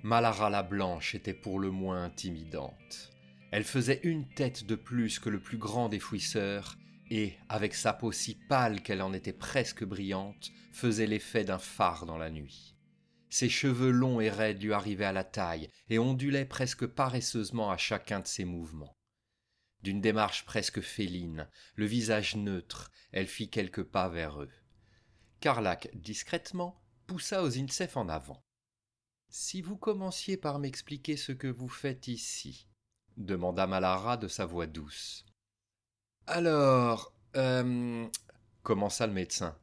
Malara la Blanche était pour le moins intimidante. Elle faisait une tête de plus que le plus grand des fouisseurs et, avec sa peau si pâle qu'elle en était presque brillante, faisait l'effet d'un phare dans la nuit. Ses cheveux longs et raides lui arrivaient à la taille et ondulaient presque paresseusement à chacun de ses mouvements. D'une démarche presque féline, le visage neutre, elle fit quelques pas vers eux. Carlac, discrètement, poussa Ozinsef en avant. « Si vous commenciez par m'expliquer ce que vous faites ici, » demanda Malara de sa voix douce. « Alors, commença le médecin.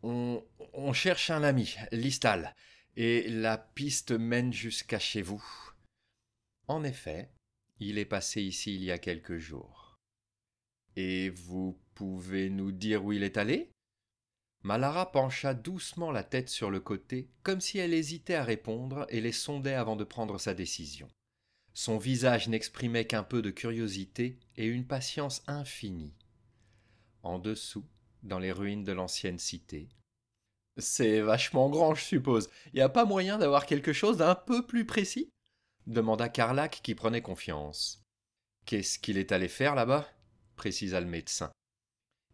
On cherche un ami, Listal, et la piste mène jusqu'à chez vous. » En effet, il est passé ici il y a quelques jours. « Et vous pouvez nous dire où il est allé ?» Malara pencha doucement la tête sur le côté, comme si elle hésitait à répondre et les sondait avant de prendre sa décision. Son visage n'exprimait qu'un peu de curiosité et une patience infinie. En dessous, dans les ruines de l'ancienne cité. « C'est vachement grand, je suppose. Y a pas moyen d'avoir quelque chose d'un peu plus précis ?» demanda Carlac qui prenait confiance. « Qu'est-ce qu'il est allé faire là-bas » précisa le médecin.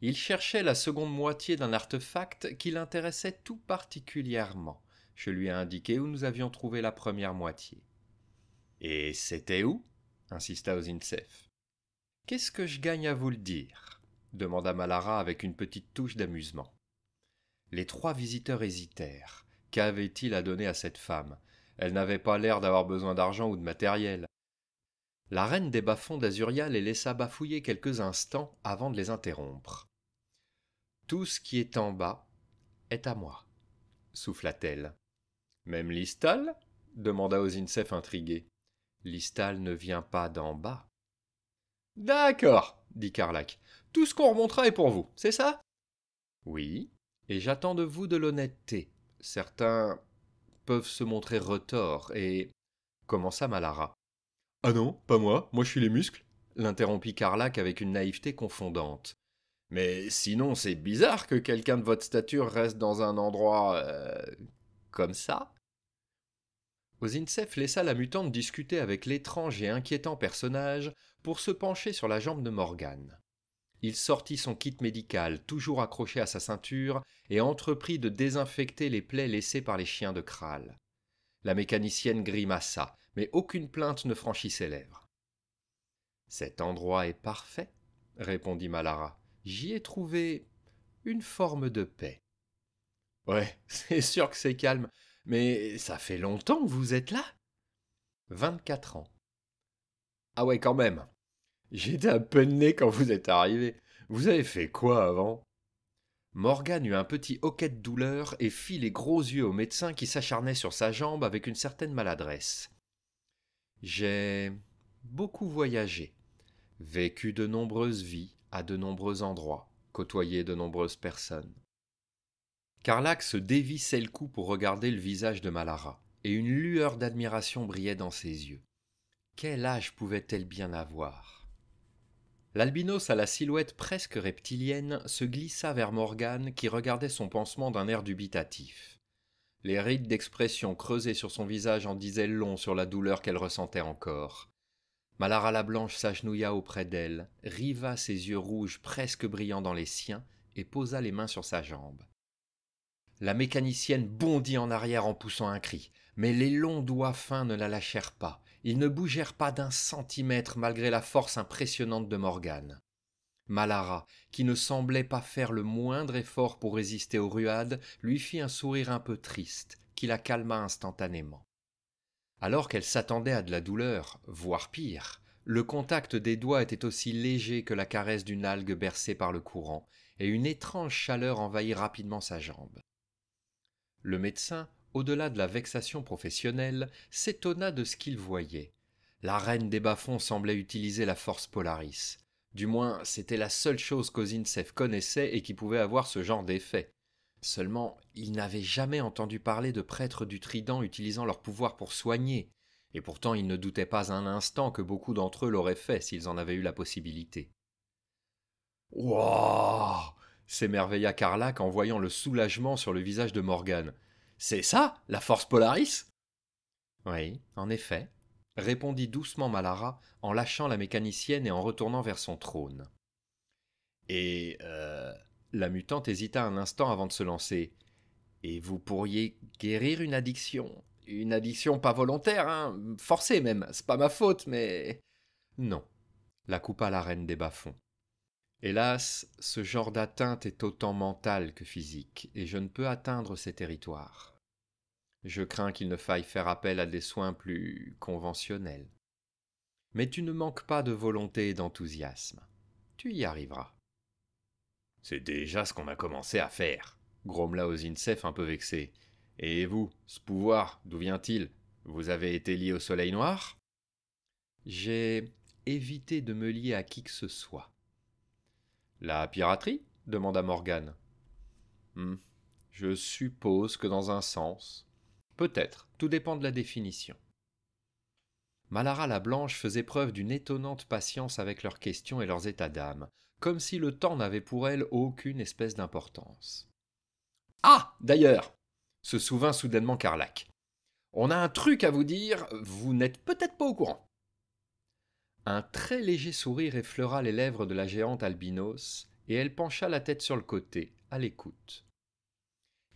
Il cherchait la seconde moitié d'un artefact qui l'intéressait tout particulièrement. Je lui ai indiqué où nous avions trouvé la première moitié. « Et c'était où ?» insista Ozinsef. « Qu'est-ce que je gagne à vous le dire ?» demanda Malara avec une petite touche d'amusement. Les trois visiteurs hésitèrent. Qu'avait-il à donner à cette femme ? Elle n'avait pas l'air d'avoir besoin d'argent ou de matériel. La reine des bas-fonds d'Azuria les laissa bafouiller quelques instants avant de les interrompre. « Tout ce qui est en bas est à moi, » souffla-t-elle. « Même Listal » demanda Ozinsef intrigué. « Listal ne vient pas d'en bas. »« D'accord, » dit Carlac. « Tout ce qu'on remontera est pour vous, c'est ça ?»« Oui, et j'attends de vous de l'honnêteté. Certains peuvent se montrer retors et... » commença Malara. « Ah non, pas moi je suis les muscles » l'interrompit Carlac avec une naïveté confondante. « Mais sinon c'est bizarre que quelqu'un de votre stature reste dans un endroit... comme ça ?» Ozinsef laissa la mutante discuter avec l'étrange et inquiétant personnage pour se pencher sur la jambe de Morgane. Il sortit son kit médical, toujours accroché à sa ceinture, et entreprit de désinfecter les plaies laissées par les chiens de Kral. La mécanicienne grimaça, mais aucune plainte ne franchit ses lèvres. « Cet endroit est parfait, » répondit Malara. « J'y ai trouvé une forme de paix. »« Ouais, c'est sûr que c'est calme, mais ça fait longtemps que vous êtes là ?»« 24 ans. »« Ah ouais, quand même. J'étais un peu né quand vous êtes arrivé. Vous avez fait quoi avant ?» Morgane eut un petit hoquet de douleur et fit les gros yeux au médecin qui s'acharnait sur sa jambe avec une certaine maladresse. « J'ai beaucoup voyagé, vécu de nombreuses vies à de nombreux endroits, côtoyé de nombreuses personnes. » Carlac se dévissait le cou pour regarder le visage de Malara, et une lueur d'admiration brillait dans ses yeux. Quel âge pouvait-elle bien avoir ? L'albinos à la silhouette presque reptilienne se glissa vers Morgane qui regardait son pansement d'un air dubitatif. Les rides d'expression creusées sur son visage en disaient long sur la douleur qu'elle ressentait encore. Malara la Blanche s'agenouilla auprès d'elle, riva ses yeux rouges presque brillants dans les siens et posa les mains sur sa jambe. La mécanicienne bondit en arrière en poussant un cri, mais les longs doigts fins ne la lâchèrent pas. Ils ne bougèrent pas d'un centimètre malgré la force impressionnante de Morgane. Malara, qui ne semblait pas faire le moindre effort pour résister aux ruades, lui fit un sourire un peu triste, qui la calma instantanément. Alors qu'elle s'attendait à de la douleur, voire pire, le contact des doigts était aussi léger que la caresse d'une algue bercée par le courant, et une étrange chaleur envahit rapidement sa jambe. Le médecin, au-delà de la vexation professionnelle, s'étonna de ce qu'il voyait. La reine des bas-fonds semblait utiliser la force Polaris. Du moins, c'était la seule chose qu'Ozinsef connaissait et qui pouvait avoir ce genre d'effet. Seulement, il n'avait jamais entendu parler de prêtres du Trident utilisant leur pouvoir pour soigner, et pourtant il ne doutait pas un instant que beaucoup d'entre eux l'auraient fait s'ils en avaient eu la possibilité. « Wouah !» s'émerveilla Carlac en voyant le soulagement sur le visage de Morgane. « C'est ça, la force Polaris ?» Oui, en effet, répondit doucement Malara en lâchant la mécanicienne et en retournant vers son trône. Et la mutante hésita un instant avant de se lancer. Et vous pourriez guérir une addiction. Une addiction pas volontaire, hein, forcée même, c'est pas ma faute, mais. Non, la coupa la reine des bas-fonds. Hélas, ce genre d'atteinte est autant mentale que physique, et je ne peux atteindre ces territoires. Je crains qu'il ne faille faire appel à des soins plus conventionnels. Mais tu ne manques pas de volonté et d'enthousiasme. Tu y arriveras. C'est déjà ce qu'on a commencé à faire, grommela Ozinsef un peu vexé. Et vous, ce pouvoir, d'où vient-il? Vous avez été lié au soleil noir? J'ai évité de me lier à qui que ce soit. La piraterie? Demanda Morgane. Je suppose que dans un sens. Peut-être, tout dépend de la définition. Malara la Blanche faisait preuve d'une étonnante patience avec leurs questions et leurs états d'âme, comme si le temps n'avait pour elle aucune espèce d'importance. Ah, d'ailleurs, se souvint soudainement Carlac. On a un truc à vous dire, vous n'êtes peut-être pas au courant. Un très léger sourire effleura les lèvres de la géante albinos, et elle pencha la tête sur le côté, à l'écoute.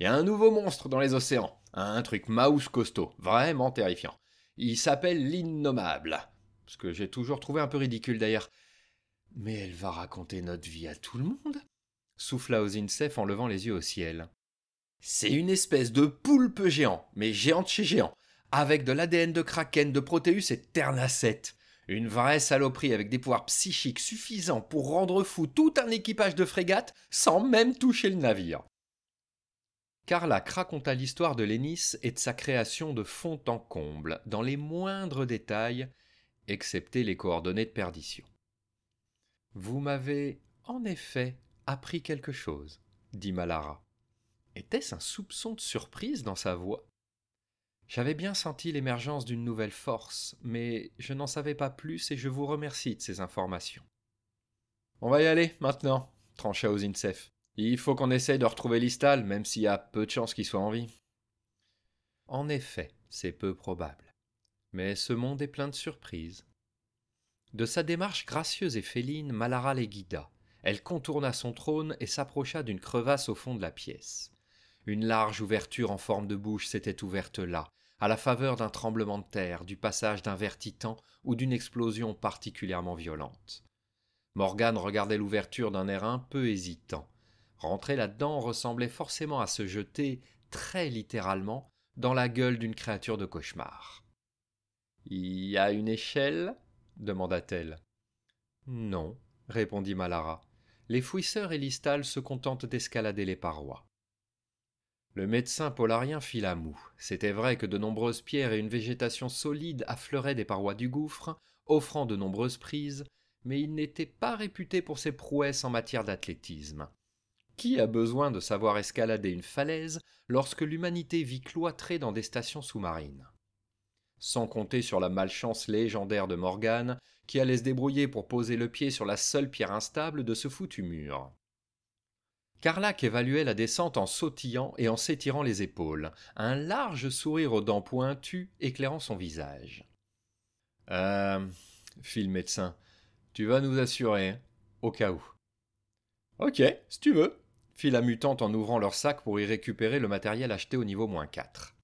Il y a un nouveau monstre dans les océans, un truc mouse costaud, vraiment terrifiant. Il s'appelle l'Innommable, ce que j'ai toujours trouvé un peu ridicule d'ailleurs. Mais elle va raconter notre vie à tout le monde, souffla Ozinsef en levant les yeux au ciel. C'est une espèce de poulpe géant, mais géante chez géant, avec de l'ADN de Kraken, de Proteus et de Ternacette. Une vraie saloperie avec des pouvoirs psychiques suffisants pour rendre fou tout un équipage de frégates sans même toucher le navire. Carlac raconta l'histoire de Lénis et de sa création de fond en comble, dans les moindres détails, excepté les coordonnées de perdition. Vous m'avez, en effet, appris quelque chose, dit Malara. Était-ce un soupçon de surprise dans sa voix? J'avais bien senti l'émergence d'une nouvelle force, mais je n'en savais pas plus et je vous remercie de ces informations. On va y aller, maintenant, trancha Ozinsef. Il faut qu'on essaye de retrouver Listal, même s'il y a peu de chances qu'il soit en vie. En effet, c'est peu probable. Mais ce monde est plein de surprises. De sa démarche gracieuse et féline, Malara les guida. Elle contourna son trône et s'approcha d'une crevasse au fond de la pièce. Une large ouverture en forme de bouche s'était ouverte là, à la faveur d'un tremblement de terre, du passage d'un ver titan ou d'une explosion particulièrement violente. Morgane regardait l'ouverture d'un air un peu hésitant. Rentrer là-dedans ressemblait forcément à se jeter, très littéralement, dans la gueule d'une créature de cauchemar. « Il y a une échelle ?» demanda-t-elle. « Non, » répondit Malara. « Les fouisseurs et Listal se contentent d'escalader les parois. » Le médecin polarien fit la moue. C'était vrai que de nombreuses pierres et une végétation solide affleuraient des parois du gouffre, offrant de nombreuses prises, mais il n'était pas réputé pour ses prouesses en matière d'athlétisme. Qui a besoin de savoir escalader une falaise lorsque l'humanité vit cloîtrée dans des stations sous-marines? Sans compter sur la malchance légendaire de Morgane, qui allait se débrouiller pour poser le pied sur la seule pierre instable de ce foutu mur. Carlac évaluait la descente en sautillant et en s'étirant les épaules, un large sourire aux dents pointues éclairant son visage. Fit le médecin, tu vas nous assurer, hein, au cas où. Ok, si tu veux, fit la mutante en ouvrant leur sac pour y récupérer le matériel acheté au niveau -4.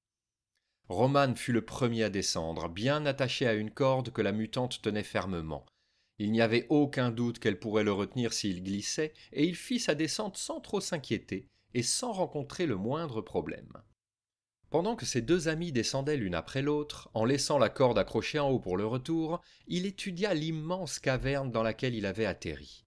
Roman fut le premier à descendre, bien attaché à une corde que la mutante tenait fermement. Il n'y avait aucun doute qu'elle pourrait le retenir s'il glissait, et il fit sa descente sans trop s'inquiéter et sans rencontrer le moindre problème. Pendant que ses deux amis descendaient l'une après l'autre, en laissant la corde accrochée en haut pour le retour, il étudia l'immense caverne dans laquelle il avait atterri.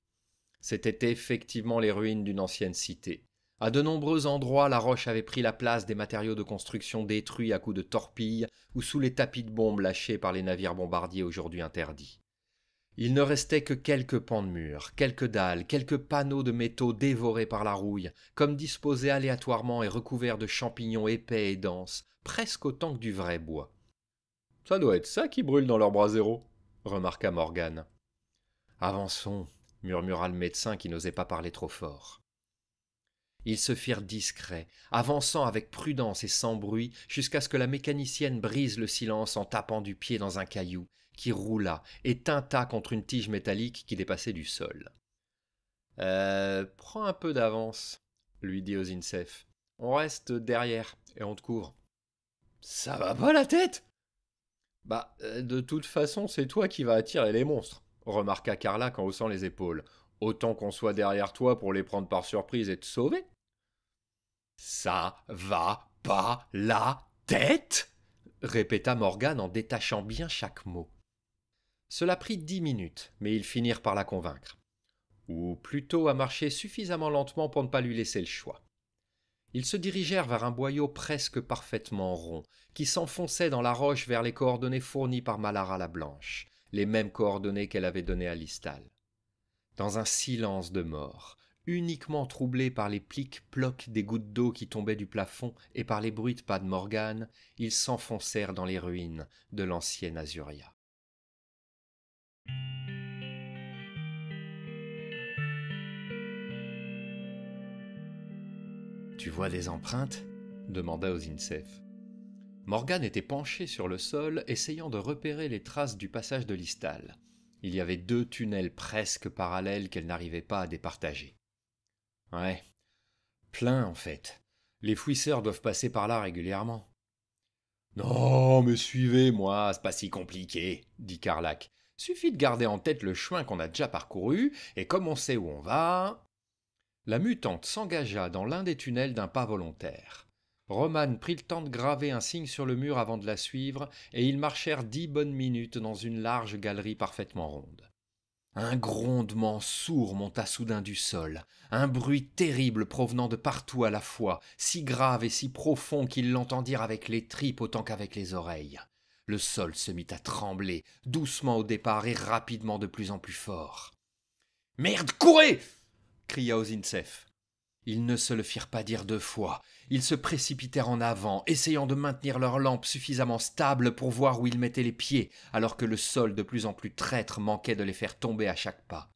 C'étaient effectivement les ruines d'une ancienne cité. À de nombreux endroits, la roche avait pris la place des matériaux de construction détruits à coups de torpilles ou sous les tapis de bombes lâchés par les navires bombardiers aujourd'hui interdits. Il ne restait que quelques pans de murs, quelques dalles, quelques panneaux de métaux dévorés par la rouille, comme disposés aléatoirement et recouverts de champignons épais et denses, presque autant que du vrai bois. « Ça doit être ça qui brûle dans leur brasero », remarqua Morgane. « Avançons », murmura le médecin qui n'osait pas parler trop fort. Ils se firent discrets, avançant avec prudence et sans bruit, jusqu'à ce que la mécanicienne brise le silence en tapant du pied dans un caillou, qui roula et tinta contre une tige métallique qui dépassait du sol. Prends un peu d'avance, lui dit Ozinsef. On reste derrière et on te couvre. Ça va pas la tête? De toute façon, c'est toi qui vas attirer les monstres, remarqua Carlac en haussant les épaules. Autant qu'on soit derrière toi pour les prendre par surprise et te sauver. Ça va pas la tête? Répéta Morgane en détachant bien chaque mot. Cela prit 10 minutes, mais ils finirent par la convaincre. Ou plutôt à marcher suffisamment lentement pour ne pas lui laisser le choix. Ils se dirigèrent vers un boyau presque parfaitement rond, qui s'enfonçait dans la roche vers les coordonnées fournies par Malara la Blanche, les mêmes coordonnées qu'elle avait données à Listal. Dans un silence de mort, uniquement troublé par les plics-plocs des gouttes d'eau qui tombaient du plafond et par les bruits de pas de Morgane, ils s'enfoncèrent dans les ruines de l'ancienne Azuria. « Tu vois des empreintes ?» demanda Ozinsef. Morgane était penché sur le sol, essayant de repérer les traces du passage de Listal. Il y avait 2 tunnels presque parallèles qu'elle n'arrivait pas à départager. Ouais, plein en fait. Les fouisseurs doivent passer par là régulièrement. Non, mais suivez-moi, c'est pas si compliqué, dit Carlac. Suffit de garder en tête le chemin qu'on a déjà parcouru, et comme on sait où on va... La mutante s'engagea dans l'un des tunnels d'un pas volontaire. Romane prit le temps de graver un signe sur le mur avant de la suivre, et ils marchèrent 10 bonnes minutes dans une large galerie parfaitement ronde. Un grondement sourd monta soudain du sol, un bruit terrible provenant de partout à la fois, si grave et si profond qu'ils l'entendirent avec les tripes autant qu'avec les oreilles. Le sol se mit à trembler, doucement au départ et rapidement de plus en plus fort. « Merde, courez !» cria Ozinsef. Ils ne se le firent pas dire 2 fois. Ils se précipitèrent en avant, essayant de maintenir leur lampe suffisamment stable pour voir où ils mettaient les pieds, alors que le sol de plus en plus traître manquait de les faire tomber à chaque pas.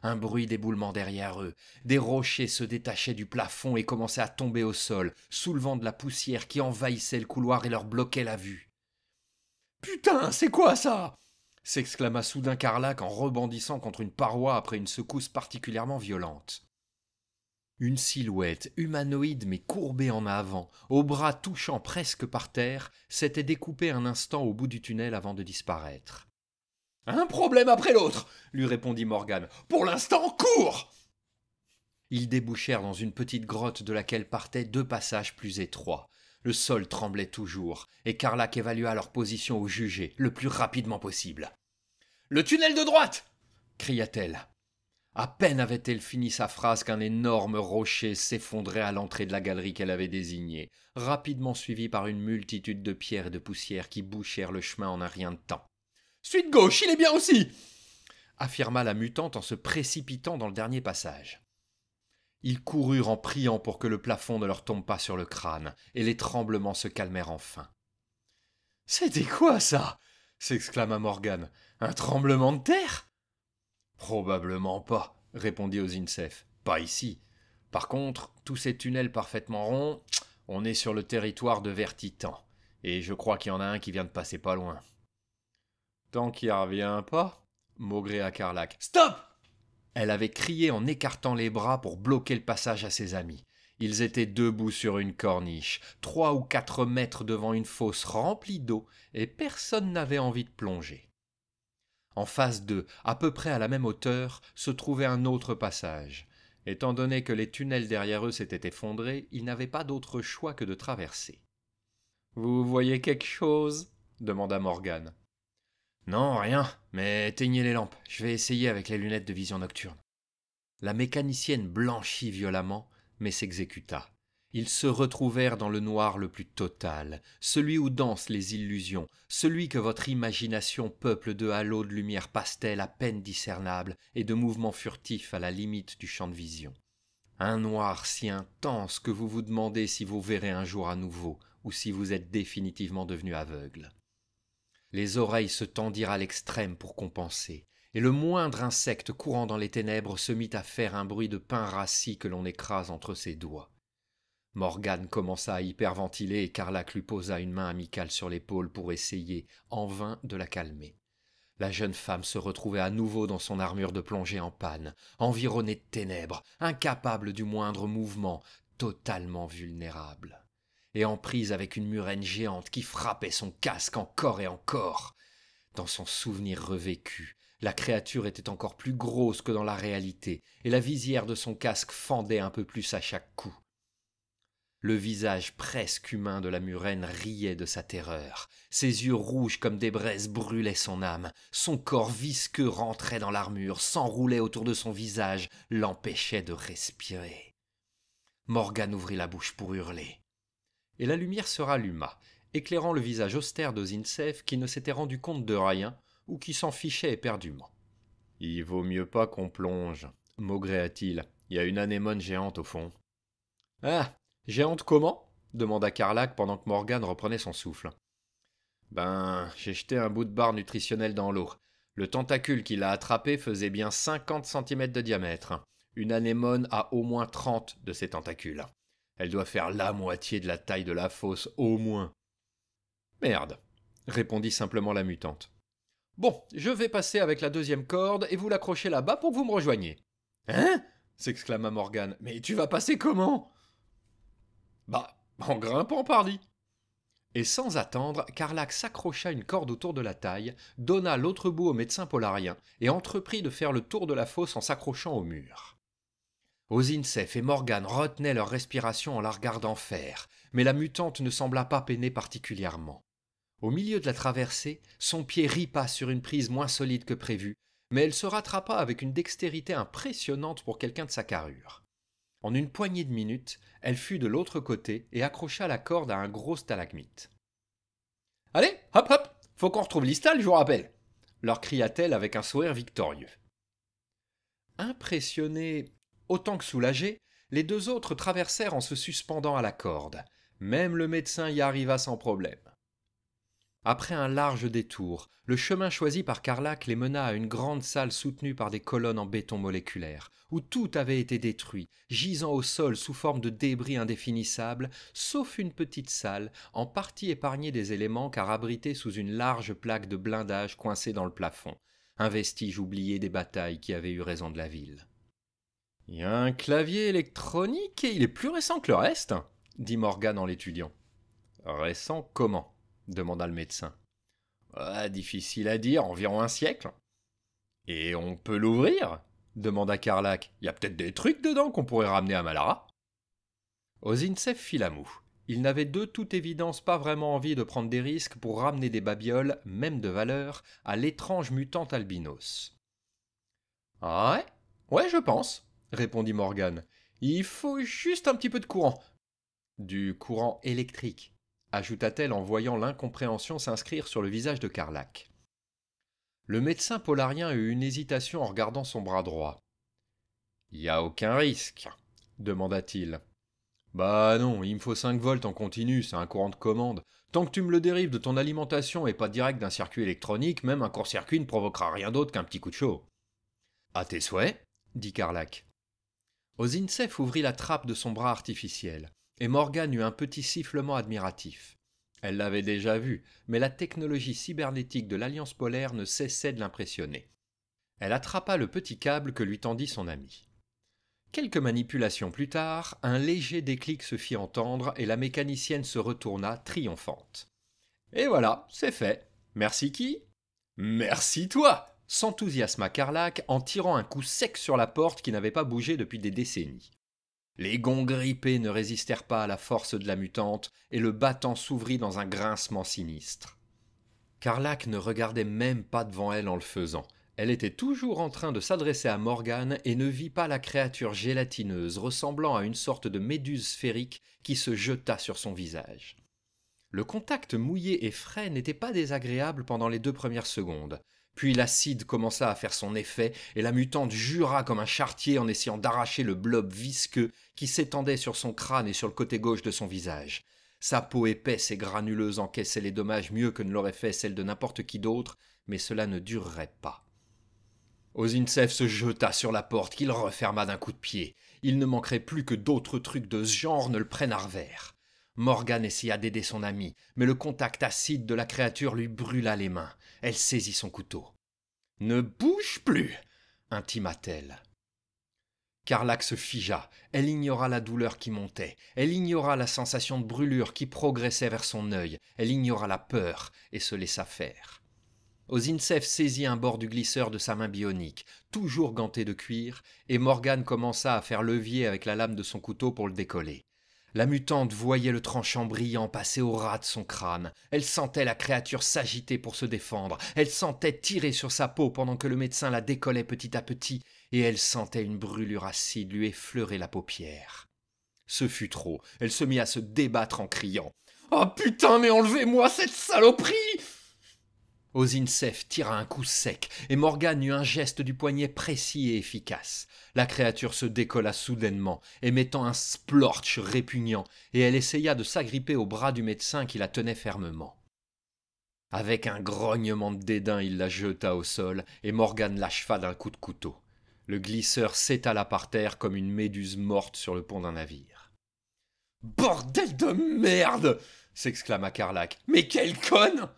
Un bruit d'éboulement derrière eux. Des rochers se détachaient du plafond et commençaient à tomber au sol, soulevant de la poussière qui envahissait le couloir et leur bloquait la vue. « Putain, c'est quoi ça ?» s'exclama soudain Carlac en rebondissant contre une paroi après une secousse particulièrement violente. Une silhouette humanoïde mais courbée en avant, aux bras touchant presque par terre, s'était découpée un instant au bout du tunnel avant de disparaître. « Un problème après l'autre !» lui répondit Morgane. « Pour l'instant, cours !» Ils débouchèrent dans une petite grotte de laquelle partaient 2 passages plus étroits. Le sol tremblait toujours, et Carlac évalua leur position au jugé, le plus rapidement possible. « Le tunnel de droite !» cria-t-elle. À peine avait-elle fini sa phrase qu'un énorme rocher s'effondrait à l'entrée de la galerie qu'elle avait désignée, rapidement suivi par une multitude de pierres et de poussières qui bouchèrent le chemin en un rien de temps. « Suite gauche, il est bien aussi !» affirma la mutante en se précipitant dans le dernier passage. Ils coururent en priant pour que le plafond ne leur tombe pas sur le crâne, et les tremblements se calmèrent enfin. « C'était quoi ça ?» s'exclama Morgane. « Un tremblement de terre ?» « Probablement pas, » répondit Ozinsef. « Pas ici. Par contre, tous ces tunnels parfaitement ronds, on est sur le territoire de Vertitan, et je crois qu'il y en a un qui vient de passer pas loin. »« Tant qu'il revient pas ?» maugréa Carlac. « Stop !» Elle avait crié en écartant les bras pour bloquer le passage à ses amis. Ils étaient debout sur une corniche, 3 ou 4 mètres devant une fosse remplie d'eau, et personne n'avait envie de plonger. En face d'eux, à peu près à la même hauteur, se trouvait un autre passage. Étant donné que les tunnels derrière eux s'étaient effondrés, ils n'avaient pas d'autre choix que de traverser. « Vous voyez quelque chose ?» demanda Morgane. « Non, rien, mais éteignez les lampes, je vais essayer avec les lunettes de vision nocturne. » La mécanicienne blanchit violemment, mais s'exécuta. Ils se retrouvèrent dans le noir le plus total, celui où dansent les illusions, celui que votre imagination peuple de halos de lumière pastel à peine discernables et de mouvements furtifs à la limite du champ de vision. Un noir si intense que vous vous demandez si vous verrez un jour à nouveau, ou si vous êtes définitivement devenu aveugle. Les oreilles se tendirent à l'extrême pour compenser, et le moindre insecte courant dans les ténèbres se mit à faire un bruit de pain rassis que l'on écrase entre ses doigts. Morgane commença à hyperventiler et Carlac lui posa une main amicale sur l'épaule pour essayer, en vain, de la calmer. La jeune femme se retrouvait à nouveau dans son armure de plongée en panne, environnée de ténèbres, incapable du moindre mouvement, totalement vulnérable, et en prise avec une murène géante qui frappait son casque encore et encore. Dans son souvenir revécu, la créature était encore plus grosse que dans la réalité, et la visière de son casque fendait un peu plus à chaque coup. Le visage presque humain de la murène riait de sa terreur. Ses yeux rouges comme des braises brûlaient son âme. Son corps visqueux rentrait dans l'armure, s'enroulait autour de son visage, l'empêchait de respirer. Morgane ouvrit la bouche pour hurler. Et la lumière se ralluma, éclairant le visage austère de Zinsef qui ne s'était rendu compte de rien ou qui s'en fichait éperdument. « Il vaut mieux pas qu'on plonge, » maugréa-t-il. « Il y a une anémone géante au fond. »« Ah, géante comment ?» demanda Carlac pendant que Morgane reprenait son souffle. « Ben, j'ai jeté un bout de barre nutritionnelle dans l'eau. Le tentacule qui l'a attrapé faisait bien 50 cm de diamètre. Une anémone a au moins 30 de ces tentacules. Elle doit faire la moitié de la taille de la fosse, au moins. »« Merde, » répondit simplement la mutante. « Bon, je vais passer avec la deuxième corde et vous l'accrocher là-bas pour que vous me rejoigniez. »« Hein ?» s'exclama Morgane. « Mais tu vas passer comment ?»« Bah, en grimpant, pardi. » Et sans attendre, Carlac s'accrocha une corde autour de la taille, donna l'autre bout au médecin polarien et entreprit de faire le tour de la fosse en s'accrochant au mur. Ozinsef et Morgane retenaient leur respiration en la regardant faire, mais la mutante ne sembla pas peiner particulièrement. Au milieu de la traversée, son pied ripa sur une prise moins solide que prévu, mais elle se rattrapa avec une dextérité impressionnante pour quelqu'un de sa carrure. En une poignée de minutes, elle fut de l'autre côté et accrocha la corde à un gros stalagmite. « Allez, hop hop, faut qu'on retrouve Listal, je vous rappelle !» leur cria-t-elle avec un sourire victorieux. Impressionnés autant que soulagés, les deux autres traversèrent en se suspendant à la corde. Même le médecin y arriva sans problème. Après un large détour, le chemin choisi par Carlac les mena à une grande salle soutenue par des colonnes en béton moléculaire, où tout avait été détruit, gisant au sol sous forme de débris indéfinissables, sauf une petite salle, en partie épargnée des éléments car abritée sous une large plaque de blindage coincée dans le plafond, un vestige oublié des batailles qui avaient eu raison de la ville. « Il y a un clavier électronique et il est plus récent que le reste, » dit Morgane en l'étudiant. « Récent comment ?» demanda le médecin. « Difficile à dire, environ un siècle. »« Et on peut l'ouvrir ?» demanda Carlac. « Il y a peut-être des trucs dedans qu'on pourrait ramener à Malara. » Ozinsef fit la moue. Il n'avait de toute évidence pas vraiment envie de prendre des risques pour ramener des babioles, même de valeur, à l'étrange mutante albinos. « Ah ouais, je pense, » répondit Morgane. « Il faut juste un petit peu de courant. »« Du courant électrique, » ajouta-t-elle en voyant l'incompréhension s'inscrire sur le visage de Carlac. Le médecin polarien eut une hésitation en regardant son bras droit. « Y a aucun risque ?» demanda-t-il. « Bah non, il me faut 5 volts en continu, c'est un courant de commande. Tant que tu me le dérives de ton alimentation et pas direct d'un circuit électronique, même un court-circuit ne provoquera rien d'autre qu'un petit coup de chaud. »« À tes souhaits ?» dit Carlac. Ozinsef ouvrit la trappe de son bras artificiel, et Morgane eut un petit sifflement admiratif. Elle l'avait déjà vu, mais la technologie cybernétique de l'Alliance polaire ne cessait de l'impressionner. Elle attrapa le petit câble que lui tendit son ami. Quelques manipulations plus tard, un léger déclic se fit entendre et la mécanicienne se retourna triomphante. « Et voilà, c'est fait. Merci qui ? » ?»« Merci toi !» s'enthousiasma Carlac en tirant un coup sec sur la porte qui n'avait pas bougé depuis des décennies. Les gonds grippés ne résistèrent pas à la force de la mutante et le battant s'ouvrit dans un grincement sinistre. Carlac ne regardait même pas devant elle en le faisant. Elle était toujours en train de s'adresser à Morgane et ne vit pas la créature gélatineuse ressemblant à une sorte de méduse sphérique qui se jeta sur son visage. Le contact mouillé et frais n'était pas désagréable pendant les 2 premières secondes. Puis l'acide commença à faire son effet et la mutante jura comme un charretier en essayant d'arracher le blob visqueux qui s'étendait sur son crâne et sur le côté gauche de son visage. Sa peau épaisse et granuleuse encaissait les dommages mieux que ne l'aurait fait celle de n'importe qui d'autre, mais cela ne durerait pas. Ozinsef se jeta sur la porte qu'il referma d'un coup de pied. Il ne manquerait plus que d'autres trucs de ce genre ne le prennent à revers. Morgane essaya d'aider son ami, mais le contact acide de la créature lui brûla les mains. Elle saisit son couteau. « Ne bouge plus !» intima-t-elle. Carlac se figea. Elle ignora la douleur qui montait. Elle ignora la sensation de brûlure qui progressait vers son œil. Elle ignora la peur et se laissa faire. Ozinsef saisit un bord du glisseur de sa main bionique, toujours ganté de cuir, et Morgane commença à faire levier avec la lame de son couteau pour le décoller. La mutante voyait le tranchant brillant passer au ras de son crâne. Elle sentait la créature s'agiter pour se défendre. Elle sentait tirer sur sa peau pendant que le médecin la décollait petit à petit, et elle sentait une brûlure acide lui effleurer la paupière. Ce fut trop. Elle se mit à se débattre en criant « Oh putain, mais enlevez-moi cette saloperie !» Ozinsef tira un coup sec, et Morgane eut un geste du poignet précis et efficace. La créature se décolla soudainement, émettant un splorch répugnant, et elle essaya de s'agripper au bras du médecin qui la tenait fermement. Avec un grognement de dédain, il la jeta au sol, et Morgane l'acheva d'un coup de couteau. Le glisseur s'étala par terre comme une méduse morte sur le pont d'un navire. « Bordel de merde !» s'exclama Carlac. « Mais quelle conne !»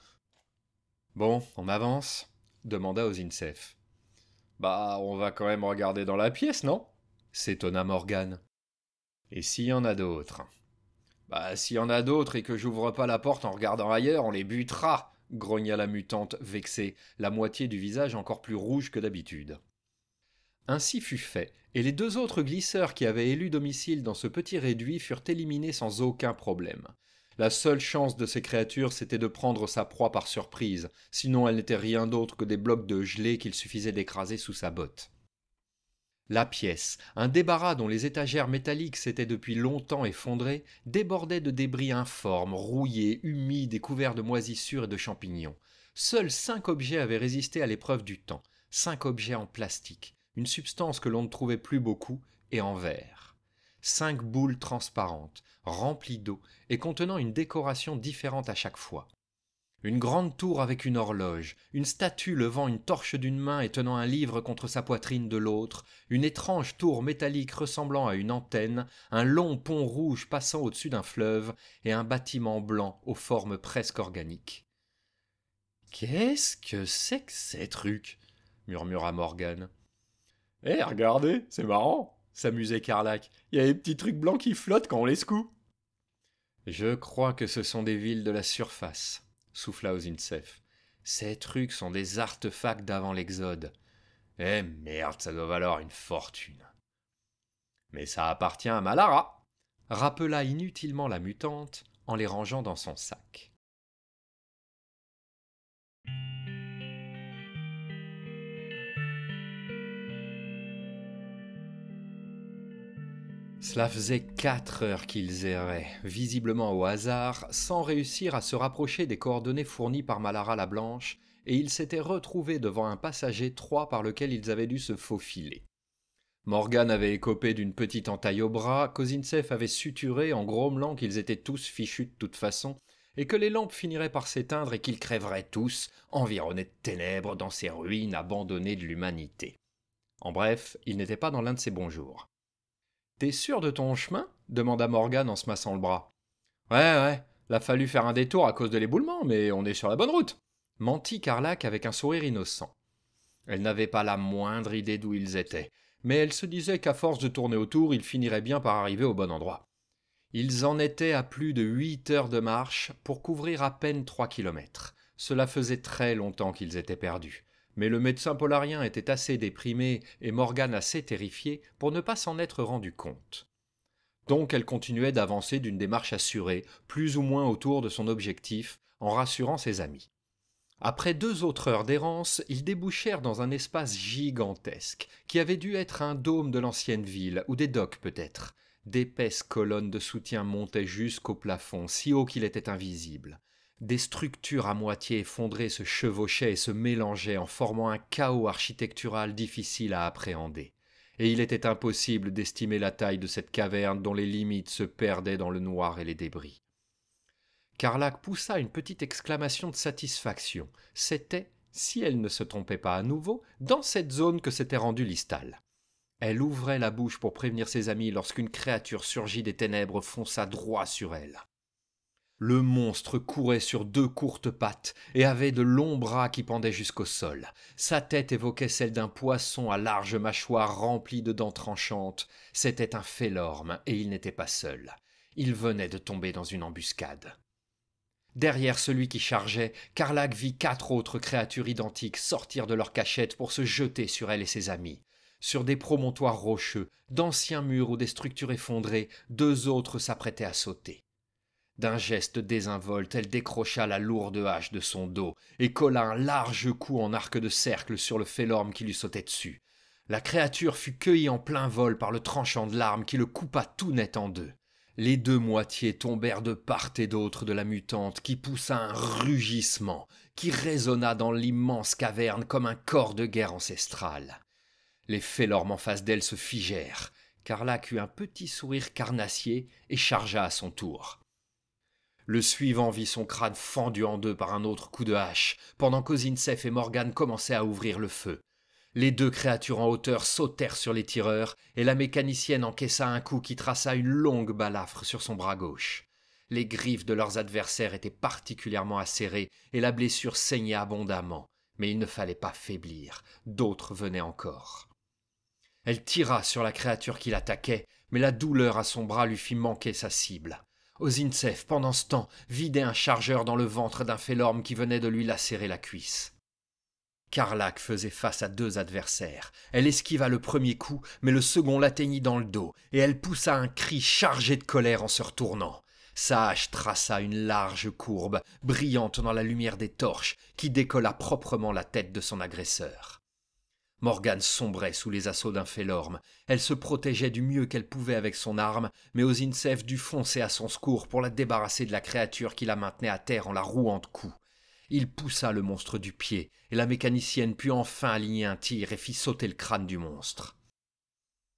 « Bon, on avance ?» demanda Ozinsef. « Bah, on va quand même regarder dans la pièce, non ?» s'étonna Morgane. « Et s'il y en a d'autres ?»« Bah, s'il y en a d'autres et que j'ouvre pas la porte en regardant ailleurs, on les butera !» grogna la mutante vexée, la moitié du visage encore plus rouge que d'habitude. Ainsi fut fait, et les deux autres glisseurs qui avaient élu domicile dans ce petit réduit furent éliminés sans aucun problème. La seule chance de ces créatures, c'était de prendre sa proie par surprise, sinon elle n'était rien d'autre que des blocs de gelée qu'il suffisait d'écraser sous sa botte. La pièce, un débarras dont les étagères métalliques s'étaient depuis longtemps effondrées, débordait de débris informes, rouillés, humides et couverts de moisissures et de champignons. Seuls 5 objets avaient résisté à l'épreuve du temps, 5 objets en plastique, une substance que l'on ne trouvait plus beaucoup, et en verre. 5 boules transparentes, remplies d'eau et contenant une décoration différente à chaque fois. Une grande tour avec une horloge, une statue levant une torche d'une main et tenant un livre contre sa poitrine de l'autre, une étrange tour métallique ressemblant à une antenne, un long pont rouge passant au-dessus d'un fleuve et un bâtiment blanc aux formes presque organiques. « Qu'est-ce que c'est que ces trucs ?» murmura Morgane. « Eh, regardez, c'est marrant !» s'amusait Carlac. « Il y a des petits trucs blancs qui flottent quand on les secoue. »« Je crois que ce sont des villes de la surface, » souffla Ozinsef. « Ces trucs sont des artefacts d'avant l'Exode. Eh merde, ça doit valoir une fortune. »« Mais ça appartient à Malara !» rappela inutilement la mutante en les rangeant dans son sac. Cela faisait 4 heures qu'ils erraient, visiblement au hasard, sans réussir à se rapprocher des coordonnées fournies par Malara la Blanche, et ils s'étaient retrouvés devant un passage étroit par lequel ils avaient dû se faufiler. Morgane avait écopé d'une petite entaille au bras, qu'Ozinsef avait suturé en grommelant qu'ils étaient tous fichus de toute façon, et que les lampes finiraient par s'éteindre et qu'ils crèveraient tous, environnés de ténèbres dans ces ruines abandonnées de l'humanité. En bref, ils n'étaient pas dans l'un de ces bons jours. « T'es sûr de ton chemin ?» demanda Morgane en se massant le bras. « Ouais, l'a fallu faire un détour à cause de l'éboulement, mais on est sur la bonne route !» mentit Carlac avec un sourire innocent. Elle n'avait pas la moindre idée d'où ils étaient, mais elle se disait qu'à force de tourner autour, ils finiraient bien par arriver au bon endroit. Ils en étaient à plus de 8 heures de marche pour couvrir à peine 3 kilomètres. Cela faisait très longtemps qu'ils étaient perdus. Mais le médecin polarien était assez déprimé et Morgane assez terrifiée pour ne pas s'en être rendu compte. Donc elle continuait d'avancer d'une démarche assurée, plus ou moins autour de son objectif, en rassurant ses amis. Après 2 autres heures d'errance, ils débouchèrent dans un espace gigantesque, qui avait dû être un dôme de l'ancienne ville, ou des docks peut-être. D'épaisses colonnes de soutien montaient jusqu'au plafond, si haut qu'il était invisible. Des structures à moitié effondrées se chevauchaient et se mélangeaient en formant un chaos architectural difficile à appréhender. Et il était impossible d'estimer la taille de cette caverne dont les limites se perdaient dans le noir et les débris. Carlac poussa une petite exclamation de satisfaction. C'était si elle ne se trompait pas à nouveau, dans cette zone que s'était rendue Listal. Elle ouvrait la bouche pour prévenir ses amis lorsqu'une créature surgit des ténèbres fonça droit sur elle. Le monstre courait sur 2 courtes pattes et avait de longs bras qui pendaient jusqu'au sol. Sa tête évoquait celle d'un poisson à large mâchoire remplie de dents tranchantes. C'était un félorme et il n'était pas seul. Il venait de tomber dans une embuscade. Derrière celui qui chargeait, Karlach vit 4 autres créatures identiques sortir de leur cachette pour se jeter sur elle et ses amis. Sur des promontoires rocheux, d'anciens murs ou des structures effondrées, 2 autres s'apprêtaient à sauter. D'un geste désinvolte, elle décrocha la lourde hache de son dos et colla un large coup en arc de cercle sur le félorme qui lui sautait dessus. La créature fut cueillie en plein vol par le tranchant de l'arme qui le coupa tout net en 2. Les 2 moitiés tombèrent de part et d'autre de la mutante qui poussa un rugissement qui résonna dans l'immense caverne comme un corps de guerre ancestral. Les félormes en face d'elle se figèrent. Karlach eut un petit sourire carnassier et chargea à son tour. Le suivant vit son crâne fendu en 2 par un autre coup de hache, pendant qu'Ozinsef et Morgane commençaient à ouvrir le feu. Les 2 créatures en hauteur sautèrent sur les tireurs, et la mécanicienne encaissa un coup qui traça une longue balafre sur son bras gauche. Les griffes de leurs adversaires étaient particulièrement acérées, et la blessure saignait abondamment. Mais il ne fallait pas faiblir, d'autres venaient encore. Elle tira sur la créature qui l'attaquait, mais la douleur à son bras lui fit manquer sa cible. Ozinsef, pendant ce temps, vidait un chargeur dans le ventre d'un félorme qui venait de lui lacérer la cuisse. Karlach faisait face à 2 adversaires. Elle esquiva le premier coup, mais le second l'atteignit dans le dos, et elle poussa un cri chargé de colère en se retournant. Sa hache traça une large courbe, brillante dans la lumière des torches, qui décolla proprement la tête de son agresseur. Morgane sombrait sous les assauts d'un félorme. Elle se protégeait du mieux qu'elle pouvait avec son arme, mais Ozinsef dut foncer à son secours pour la débarrasser de la créature qui la maintenait à terre en la rouant de coups. Il poussa le monstre du pied, et la mécanicienne put enfin aligner un tir et fit sauter le crâne du monstre.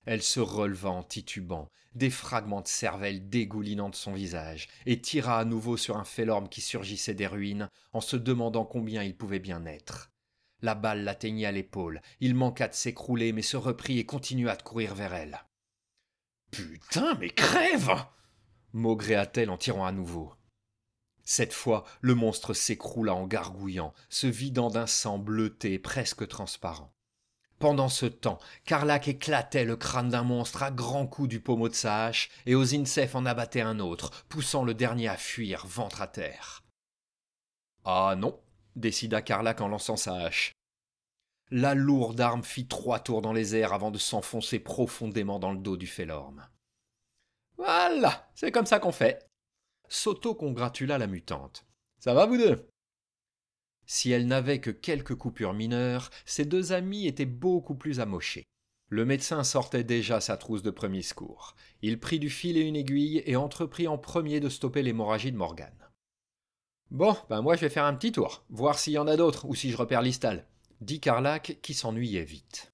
Elle se releva en titubant, des fragments de cervelle dégoulinant de son visage, et tira à nouveau sur un félorme qui surgissait des ruines, en se demandant combien il pouvait bien être. La balle l'atteignit à l'épaule. Il manqua de s'écrouler, mais se reprit et continua de courir vers elle. « Putain, mais crève !» maugréa-t-elle en tirant à nouveau. Cette fois, le monstre s'écroula en gargouillant, se vidant d'un sang bleuté presque transparent. Pendant ce temps, Karlach éclatait le crâne d'un monstre à grands coups du pommeau de sa hache, et Ozinsef en abattait un autre, poussant le dernier à fuir, ventre à terre. « Ah non !» décida Karlach en lançant sa hache. La lourde arme fit 3 tours dans les airs avant de s'enfoncer profondément dans le dos du félorme. « Voilà, c'est comme ça qu'on fait !» s'auto-congratula la mutante. « Ça va vous 2 ?» Si elle n'avait que quelques coupures mineures, ses 2 amis étaient beaucoup plus amochés. Le médecin sortait déjà sa trousse de premier secours. Il prit du fil et une aiguille et entreprit en premier de stopper l'hémorragie de Morgane. « Bon, moi je vais faire un petit tour, voir s'il y en a d'autres ou si je repère Listal, » dit Karlach qui s'ennuyait vite.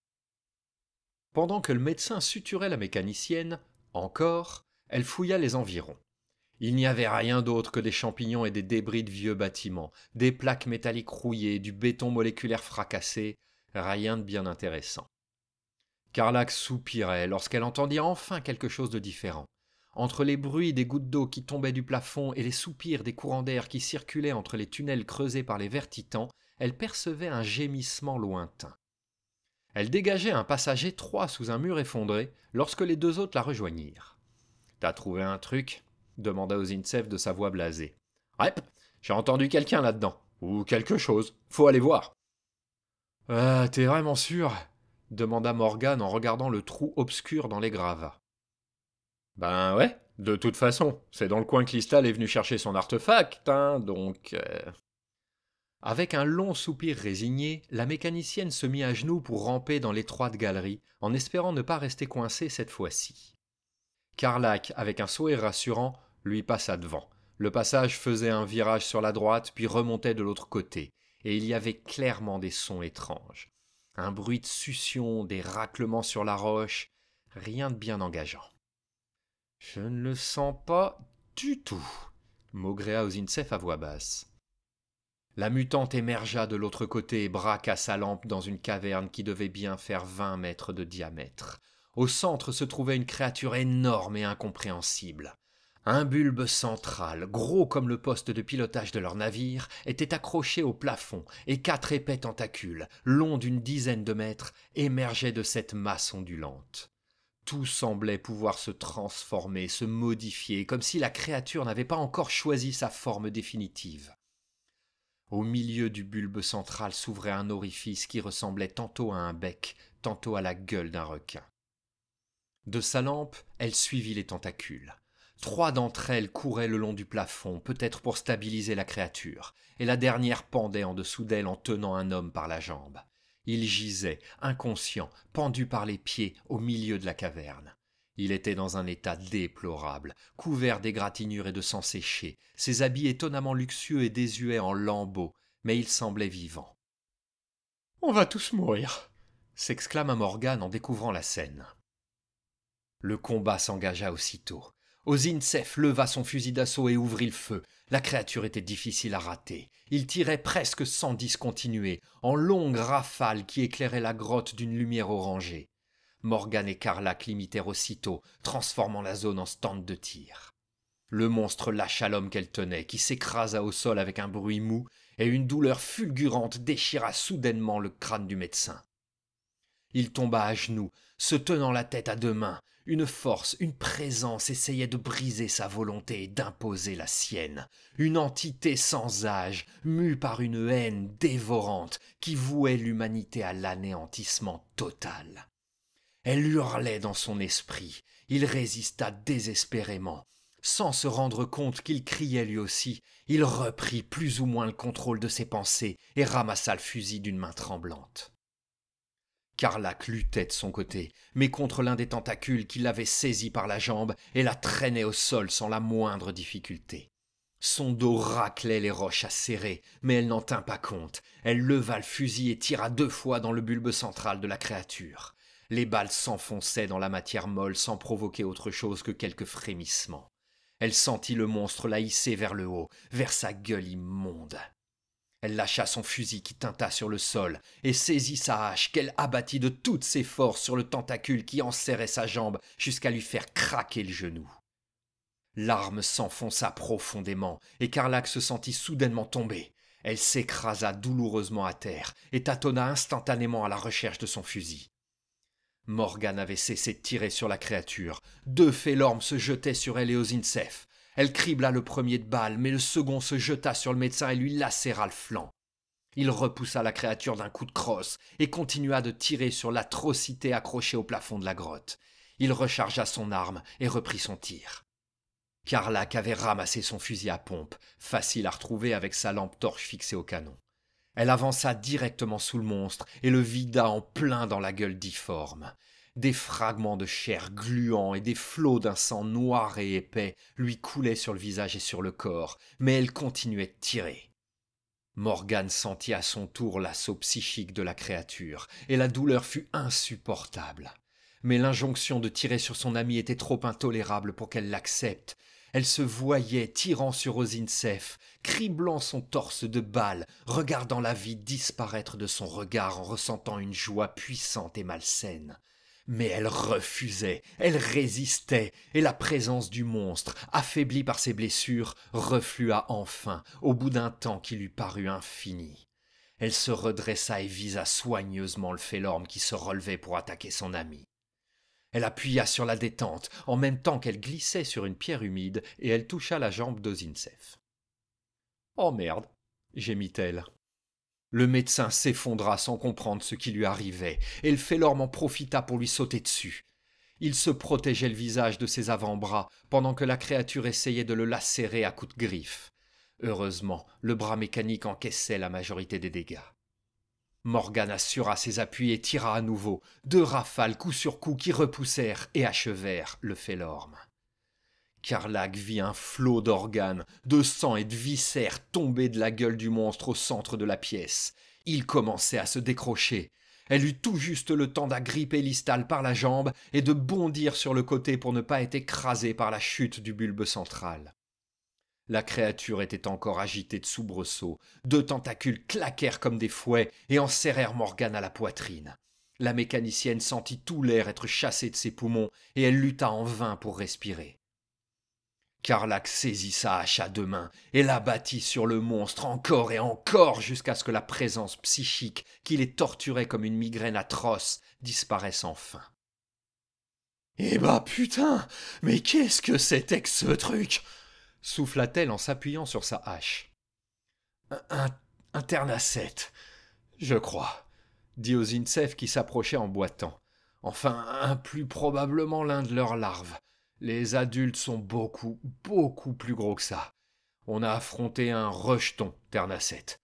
Pendant que le médecin suturait la mécanicienne, encore, elle fouilla les environs. Il n'y avait rien d'autre que des champignons et des débris de vieux bâtiments, des plaques métalliques rouillées, du béton moléculaire fracassé, rien de bien intéressant. Karlach soupirait lorsqu'elle entendit enfin quelque chose de différent. Entre les bruits des gouttes d'eau qui tombaient du plafond et les soupirs des courants d'air qui circulaient entre les tunnels creusés par les vers-titans, elle percevait un gémissement lointain. Elle dégageait un passage étroit sous un mur effondré lorsque les 2 autres la rejoignirent. « T'as trouvé un truc ?» demanda Ozinsef de sa voix blasée. « Ouais, j'ai entendu quelqu'un là-dedans. Ou quelque chose. Faut aller voir. »« T'es vraiment sûr ?» demanda Morgane en regardant le trou obscur dans les gravats. « Ben ouais, de toute façon, c'est dans le coin que Listal est venu chercher son artefact, donc... Avec un long soupir résigné, la mécanicienne se mit à genoux pour ramper dans l'étroite galerie, en espérant ne pas rester coincée cette fois-ci. Karlach, avec un sourire rassurant, lui passa devant. Le passage faisait un virage sur la droite, puis remontait de l'autre côté, et il y avait clairement des sons étranges. Un bruit de succion, des raclements sur la roche, rien de bien engageant. « Je ne le sens pas du tout », maugréa Ozinsef à voix basse. La mutante émergea de l'autre côté et braqua sa lampe dans une caverne qui devait bien faire 20 mètres de diamètre. Au centre se trouvait une créature énorme et incompréhensible. Un bulbe central, gros comme le poste de pilotage de leur navire, était accroché au plafond et 4 épais tentacules, longs d'une dizaine de mètres, émergeaient de cette masse ondulante. Tout semblait pouvoir se transformer, se modifier, comme si la créature n'avait pas encore choisi sa forme définitive. Au milieu du bulbe central s'ouvrait un orifice qui ressemblait tantôt à un bec, tantôt à la gueule d'un requin. De sa lampe, elle suivit les tentacules. 3 d'entre elles couraient le long du plafond, peut-être pour stabiliser la créature, et la dernière pendait en dessous d'elle en tenant un homme par la jambe. Il gisait, inconscient, pendu par les pieds, au milieu de la caverne. Il était dans un état déplorable, couvert d'égratignures et de sang séché, ses habits étonnamment luxueux et désuets en lambeaux, mais il semblait vivant. « On va tous mourir !» s'exclama Morgane en découvrant la scène. Le combat s'engagea aussitôt. Ozinsef leva son fusil d'assaut et ouvrit le feu. La créature était difficile à rater. Il tirait presque sans discontinuer, en longues rafales qui éclairaient la grotte d'une lumière orangée. Morgane et Karlak l'imitèrent aussitôt, transformant la zone en stand de tir. Le monstre lâcha l'homme qu'elle tenait, qui s'écrasa au sol avec un bruit mou, et une douleur fulgurante déchira soudainement le crâne du médecin. Il tomba à genoux, se tenant la tête à 2 mains. Une force, une présence essayait de briser sa volonté et d'imposer la sienne. Une entité sans âge, mue par une haine dévorante, qui vouait l'humanité à l'anéantissement total. Elle hurlait dans son esprit. Il résista désespérément. Sans se rendre compte qu'il criait lui aussi, il reprit plus ou moins le contrôle de ses pensées et ramassa le fusil d'une main tremblante. Karlak luttait de son côté, mais contre l'un des tentacules qui l'avait saisie par la jambe et la traînait au sol sans la moindre difficulté. Son dos raclait les roches acérées, mais elle n'en tint pas compte. Elle leva le fusil et tira 2 fois dans le bulbe central de la créature. Les balles s'enfonçaient dans la matière molle sans provoquer autre chose que quelques frémissements. Elle sentit le monstre la hisser vers le haut, vers sa gueule immonde. Elle lâcha son fusil qui tinta sur le sol et saisit sa hache qu'elle abattit de toutes ses forces sur le tentacule qui enserrait sa jambe jusqu'à lui faire craquer le genou. L'arme s'enfonça profondément et Karlak se sentit soudainement tomber. Elle s'écrasa douloureusement à terre et tâtonna instantanément à la recherche de son fusil. Morgane avait cessé de tirer sur la créature. 2 félormes se jetaient sur elle et Ozinsef. Elle cribla le premier de balle, mais le second se jeta sur le médecin et lui lacéra le flanc. Il repoussa la créature d'un coup de crosse et continua de tirer sur l'atrocité accrochée au plafond de la grotte. Il rechargea son arme et reprit son tir. Karlak avait ramassé son fusil à pompe, facile à retrouver avec sa lampe torche fixée au canon. Elle avança directement sous le monstre et le vida en plein dans la gueule difforme. Des fragments de chair gluants et des flots d'un sang noir et épais lui coulaient sur le visage et sur le corps, mais elle continuait de tirer. Morgane sentit à son tour l'assaut psychique de la créature, et la douleur fut insupportable. Mais l'injonction de tirer sur son ami était trop intolérable pour qu'elle l'accepte. Elle se voyait tirant sur Ozinsef, criblant son torse de balles, regardant la vie disparaître de son regard en ressentant une joie puissante et malsaine. Mais elle refusait, elle résistait, et la présence du monstre, affaibli par ses blessures, reflua enfin, au bout d'un temps qui lui parut infini. Elle se redressa et visa soigneusement le félorme qui se relevait pour attaquer son ami. Elle appuya sur la détente, en même temps qu'elle glissait sur une pierre humide, et elle toucha la jambe d'Ozinsef. « Oh merde !» gémit-elle. Le médecin s'effondra sans comprendre ce qui lui arrivait, et le félorme en profita pour lui sauter dessus. Il se protégeait le visage de ses avant-bras, pendant que la créature essayait de le lacérer à coups de griffes. Heureusement, le bras mécanique encaissait la majorité des dégâts. Morgane assura ses appuis et tira à nouveau, 2 rafales coup sur coup qui repoussèrent et achevèrent le félorme. Karlak vit un flot d'organes, de sang et de viscères tomber de la gueule du monstre au centre de la pièce. Il commençait à se décrocher. Elle eut tout juste le temps d'agripper Listal par la jambe et de bondir sur le côté pour ne pas être écrasée par la chute du bulbe central. La créature était encore agitée de soubresauts. 2 tentacules claquèrent comme des fouets et enserrèrent Morgane à la poitrine. La mécanicienne sentit tout l'air être chassé de ses poumons et elle lutta en vain pour respirer. Carlac saisit sa hache à 2 mains et la battit sur le monstre encore et encore jusqu'à ce que la présence psychique qui les torturait comme une migraine atroce disparaisse enfin. « Eh bah putain, mais qu'est-ce que c'était que ce truc ?» souffla-t-elle en s'appuyant sur sa hache. Un ternacette, je crois, dit Ozintsev qui s'approchait en boitant. Enfin, plus probablement l'un de leurs larves. Les adultes sont beaucoup, beaucoup plus gros que ça. On a affronté un rejeton ternacette.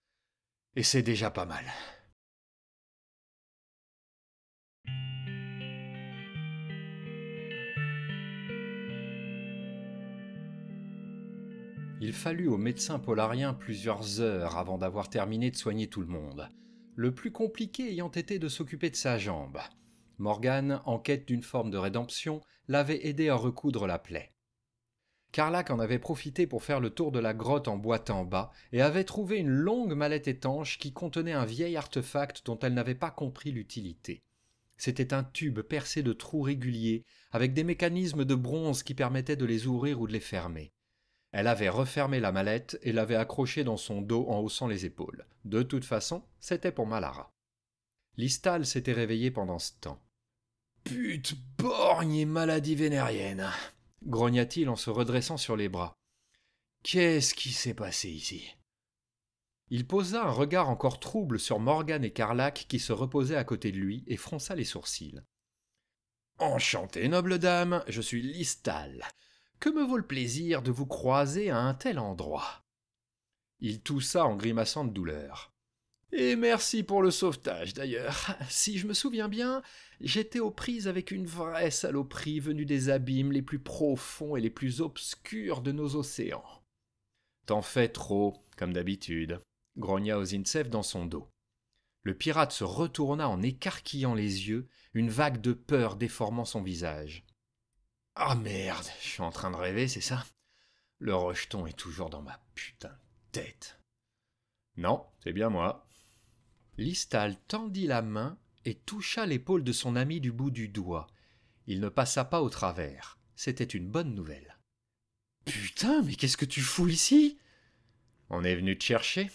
Et c'est déjà pas mal. Il fallut au médecin polarien plusieurs heures avant d'avoir terminé de soigner tout le monde, le plus compliqué ayant été de s'occuper de sa jambe. Morgane, en quête d'une forme de rédemption, l'avait aidé à recoudre la plaie. Carlac en avait profité pour faire le tour de la grotte en boitant bas et avait trouvé une longue mallette étanche qui contenait un vieil artefact dont elle n'avait pas compris l'utilité. C'était un tube percé de trous réguliers avec des mécanismes de bronze qui permettaient de les ouvrir ou de les fermer. Elle avait refermé la mallette et l'avait accrochée dans son dos en haussant les épaules. De toute façon, c'était pour Malara. Listal s'était réveillé pendant ce temps. « Pute, borgne et maladie vénérienne !» grogna-t-il en se redressant sur les bras. « Qu'est-ce qui s'est passé ici ?» Il posa un regard encore trouble sur Morgane et Carlac qui se reposaient à côté de lui et fronça les sourcils. « Enchanté, noble dame, je suis Listal. Que me vaut le plaisir de vous croiser à un tel endroit ?» Il toussa en grimaçant de douleur. « Et merci pour le sauvetage, d'ailleurs. Si je me souviens bien, j'étais aux prises avec une vraie saloperie venue des abîmes les plus profonds et les plus obscurs de nos océans. »« T'en fais trop, comme d'habitude, » grogna Ozintsev dans son dos. Le pirate se retourna en écarquillant les yeux, une vague de peur déformant son visage. « Ah merde, je suis en train de rêver, c'est ça ? Le rejeton est toujours dans ma putain de tête. »« Non, c'est bien moi. » Listal tendit la main et toucha l'épaule de son ami du bout du doigt. Il ne passa pas au travers. C'était une bonne nouvelle. « Putain, mais qu'est-ce que tu fous ici ?»« On est venu te chercher.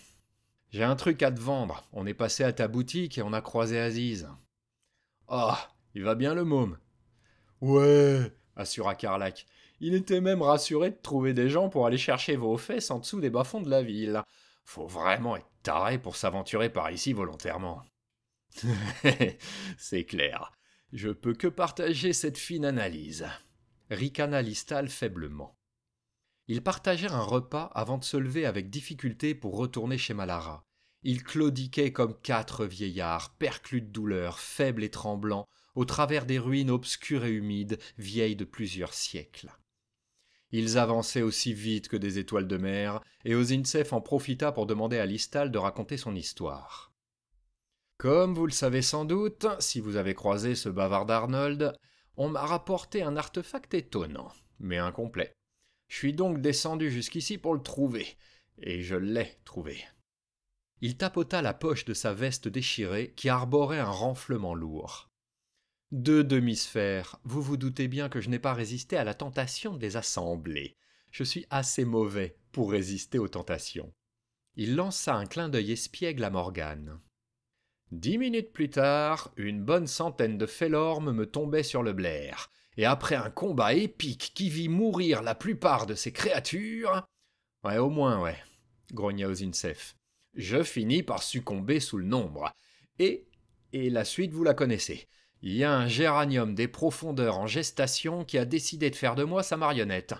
J'ai un truc à te vendre. On est passé à ta boutique et on a croisé Aziz. »« Ah, il va bien le môme. »« Ouais, assura Carlac. Il était même rassuré de trouver des gens pour aller chercher vos fesses en dessous des bas-fonds de la ville. Faut vraiment être taré pour s'aventurer par ici volontairement. » C'est clair. Je peux que partager cette fine analyse. Ricana Listal faiblement. Ils partagèrent un repas avant de se lever avec difficulté pour retourner chez Malara. Ils claudiquaient comme 4 vieillards, perclus de douleur, faibles et tremblants, au travers des ruines obscures et humides, vieilles de plusieurs siècles. Ils avançaient aussi vite que des étoiles de mer, et Ozintsev en profita pour demander à Listal de raconter son histoire. « Comme vous le savez sans doute, si vous avez croisé ce bavard d'Arnold, on m'a rapporté un artefact étonnant, mais incomplet. Je suis donc descendu jusqu'ici pour le trouver, et je l'ai trouvé. » Il tapota la poche de sa veste déchirée qui arborait un renflement lourd. 2 demi-sphères, vous vous doutez bien que je n'ai pas résisté à la tentation de les assembler. Je suis assez mauvais pour résister aux tentations. Il lança un clin d'œil espiègle à Morgane. 10 minutes plus tard, une bonne centaine de félormes me tombaient sur le blaire, et après un combat épique qui vit mourir la plupart de ces créatures... Ouais, au moins, ouais, grogna Ozintsev. Je finis par succomber sous le nombre. Et la suite, vous la connaissez. Il y a un géranium des profondeurs en gestation qui a décidé de faire de moi sa marionnette.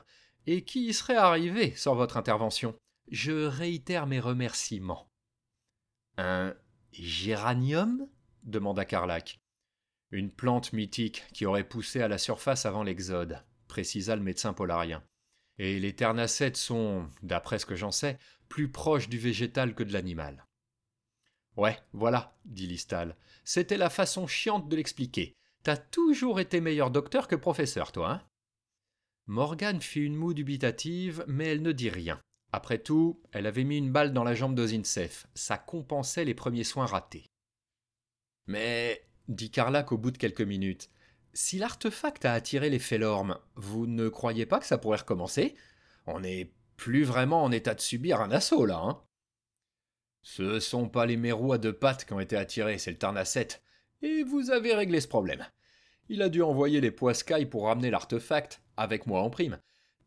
Et qui y serait arrivé sans votre intervention? Je réitère mes remerciements. « Un géranium ?» demanda Carlac. « Une plante mythique qui aurait poussé à la surface avant l'Exode, » précisa le médecin polarien. « Et les ternacètes sont, d'après ce que j'en sais, plus proches du végétal que de l'animal. » « Ouais, voilà, » dit Listal. « C'était la façon chiante de l'expliquer. T'as toujours été meilleur docteur que professeur, toi, hein ?» Morgane fit une moue dubitative, mais elle ne dit rien. Après tout, elle avait mis une balle dans la jambe d'Ozinsef. Ça compensait les premiers soins ratés. Mais, dit Karlak au bout de quelques minutes, si l'artefact a attiré les Fellormes, vous ne croyez pas que ça pourrait recommencer? On n'est plus vraiment en état de subir un assaut, là, hein? Ce sont pas les mérous à deux pattes qui ont été attirés, c'est le Tarnasset. Et vous avez réglé ce problème. Il a dû envoyer les poiscailles pour ramener l'artefact, avec moi en prime.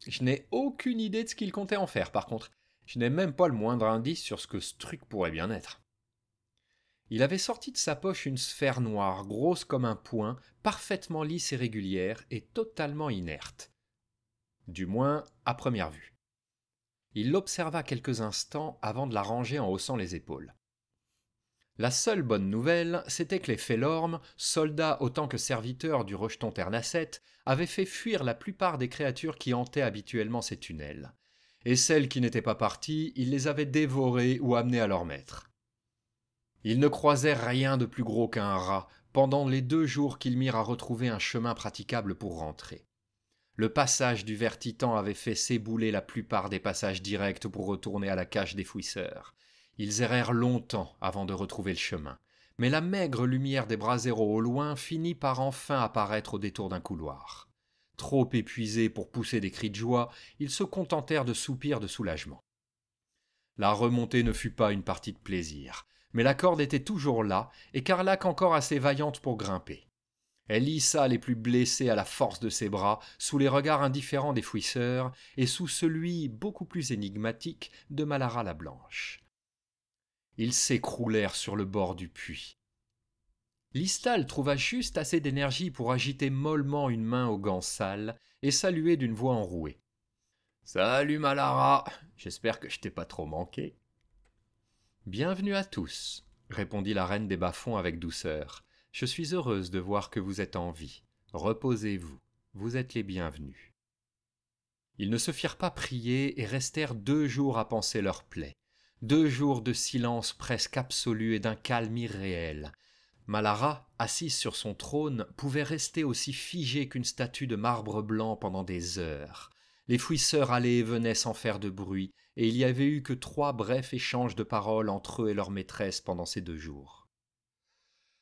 Je n'ai aucune idée de ce qu'il comptait en faire, par contre. Je n'ai même pas le moindre indice sur ce que ce truc pourrait bien être. Il avait sorti de sa poche une sphère noire, grosse comme un poing, parfaitement lisse et régulière, et totalement inerte. Du moins, à première vue. Il l'observa quelques instants avant de la ranger en haussant les épaules. La seule bonne nouvelle, c'était que les Fellormes, soldats autant que serviteurs du rejeton Ternasset, avaient fait fuir la plupart des créatures qui hantaient habituellement ces tunnels. Et celles qui n'étaient pas parties, ils les avaient dévorées ou amenées à leur maître. Ils ne croisèrent rien de plus gros qu'un rat pendant les 2 jours qu'ils mirent à retrouver un chemin praticable pour rentrer. Le passage du ver titan avait fait s'ébouler la plupart des passages directs pour retourner à la cache des fouisseurs. Ils errèrent longtemps avant de retrouver le chemin, mais la maigre lumière des braseros au loin finit par enfin apparaître au détour d'un couloir. Trop épuisés pour pousser des cris de joie, ils se contentèrent de soupirs de soulagement. La remontée ne fut pas une partie de plaisir, mais la corde était toujours là, et Karlak encore assez vaillante pour grimper. Elle hissa les plus blessés à la force de ses bras, sous les regards indifférents des fouisseurs, et sous celui beaucoup plus énigmatique de Malara la Blanche. Ils s'écroulèrent sur le bord du puits. Listal trouva juste assez d'énergie pour agiter mollement une main aux gants sales et saluer d'une voix enrouée. « Salut Malara, j'espère que je t'ai pas trop manqué. »« Bienvenue à tous, » répondit la reine des bas-fonds avec douceur. « Je suis heureuse de voir que vous êtes en vie. Reposez-vous, vous êtes les bienvenus. » Ils ne se firent pas prier et restèrent 2 jours à panser leurs plaies. 2 jours de silence presque absolu et d'un calme irréel. Malara, assise sur son trône, pouvait rester aussi figée qu'une statue de marbre blanc pendant des heures. Les fouisseurs allaient et venaient sans faire de bruit, et il y avait eu que 3 brefs échanges de paroles entre eux et leur maîtresse pendant ces 2 jours.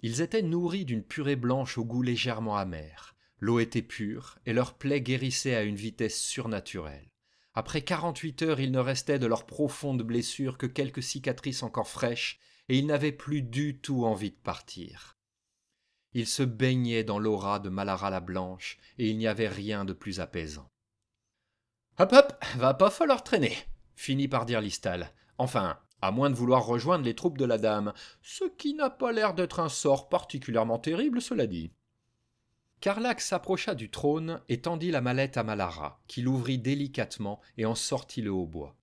Ils étaient nourris d'une purée blanche au goût légèrement amer. L'eau était pure, et leurs plaies guérissaient à une vitesse surnaturelle. Après 48 heures, il ne restait de leurs profondes blessures que quelques cicatrices encore fraîches, et ils n'avaient plus du tout envie de partir. Ils se baignaient dans l'aura de Malara la Blanche, et il n'y avait rien de plus apaisant. « Hop hop, va pas falloir traîner !» finit par dire Listal. « Enfin, à moins de vouloir rejoindre les troupes de la dame, ce qui n'a pas l'air d'être un sort particulièrement terrible, cela dit. » Karlak s'approcha du trône et tendit la mallette à Malara, qui l'ouvrit délicatement et en sortit le hautbois.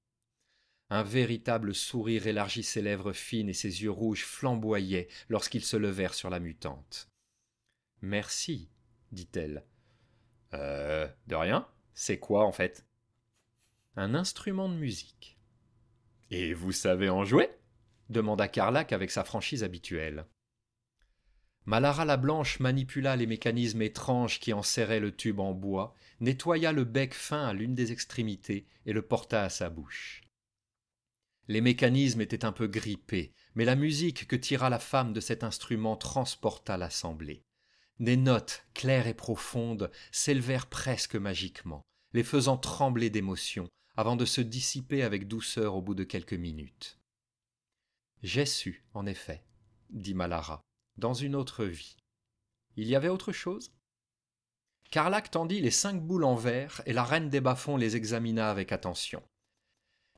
Un véritable sourire élargit ses lèvres fines et ses yeux rouges flamboyaient lorsqu'ils se levèrent sur la mutante. « Merci, dit-elle. « De rien. C'est quoi, en fait ?»« Un instrument de musique. »« Et vous savez en jouer ?» demanda Karlak avec sa franchise habituelle. Malara la Blanche manipula les mécanismes étranges qui en serraient le tube en bois, nettoya le bec fin à l'une des extrémités et le porta à sa bouche. Les mécanismes étaient un peu grippés, mais la musique que tira la femme de cet instrument transporta l'assemblée. Des notes, claires et profondes, s'élevèrent presque magiquement, les faisant trembler d'émotion, avant de se dissiper avec douceur au bout de quelques minutes. « J'ai su, en effet, » dit Malara, « dans une autre vie. Il y avait autre chose ?» Karlak tendit les 5 boules en verre et la reine des bas-fonds les examina avec attention.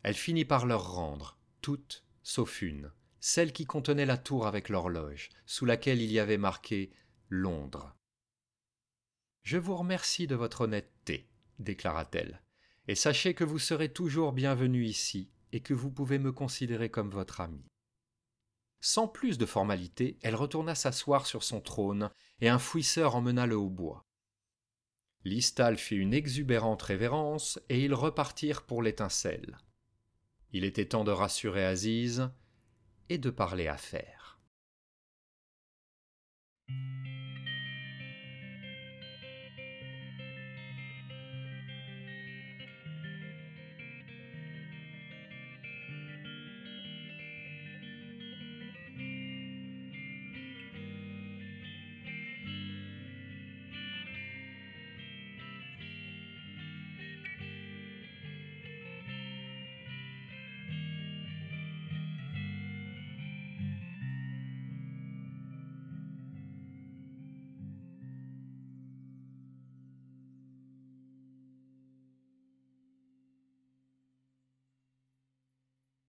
Elle finit par leur rendre, toutes sauf une, celle qui contenait la tour avec l'horloge, sous laquelle il y avait marqué « Londres ». « Je vous remercie de votre honnêteté, » déclara-t-elle, « et sachez que vous serez toujours bienvenu ici et que vous pouvez me considérer comme votre ami. » Sans plus de formalité, elle retourna s'asseoir sur son trône et un fouisseur emmena le hautbois. Listal fit une exubérante révérence et ils repartirent pour l'étincelle. Il était temps de rassurer Aziz et de parler affaires.